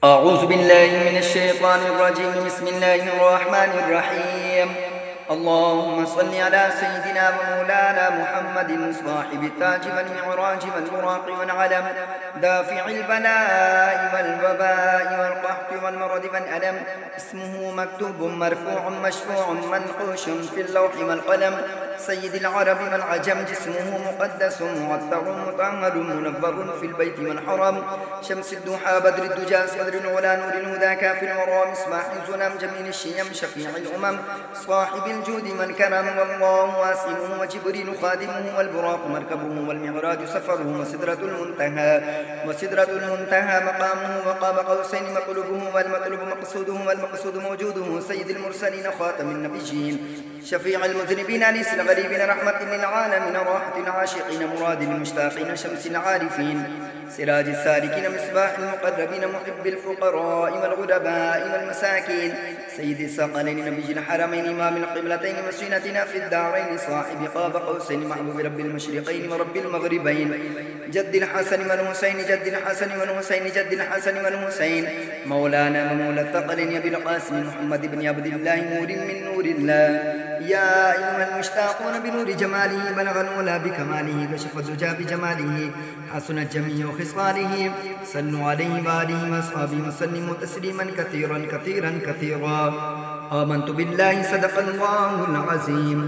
أعوذ بالله من الشيطان الرجيم. بسم الله الرحمن الرحيم. اللهم صل على سيدنا ومولانا محمد صاحب التاج والمعراج والبراق والعلم، دافع البلاء والوباء والقحط والمرض والألم. اسمه مكتوب مرفوع مشفوع منقوش في اللوح والقلم. سيد العرب والعجم، جسمه مقدس معطر مطهر منور في البيت والحرم. شمس الضحى بدر الدجى صدر العلا نور الهدى كاف الورى مصباح الظلام جميل الشيم شفيع الأمم صاحب الجود والكرم. والله واسمه وجبريل خادمه والبراق مركبه والمعراج سفره وسدرة المنتهى مقامه وقاب قوسين مطلوبه والمطلوب مقصوده والمقصود موجوده. سيد المرسلين خاتم النبيين شفيع المذنبين أنيس الغريبين رحمة للعالمين راحة العاشقين مراد المشتاقين شمس العارفين سراج السالكين مصباح المقربين محب الفقراء والغرباء والمساكين. سيد الثقلين نبي الحرمين إمام القبلتين مسينتنا في الدارين صاحب قاب قوسين محبوب رب المشرقين ورب المغربين. جد الحسن والحسين جد الحسن والحسين جد الحسن والحسين مولانا ومولى الثقلين أبي القاسم محمد بن عبد الله نور من نور الله. يا أيها المشتاقون بنور جماله بلغ العلا بكماله كشف الدجى بجماله حسنت جميع خصاله. صلوا عليه وآله وأصحابه وسلموا تسليما كثيرا كثيرا كثيرا. آمنت بالله صدق الله العظيم.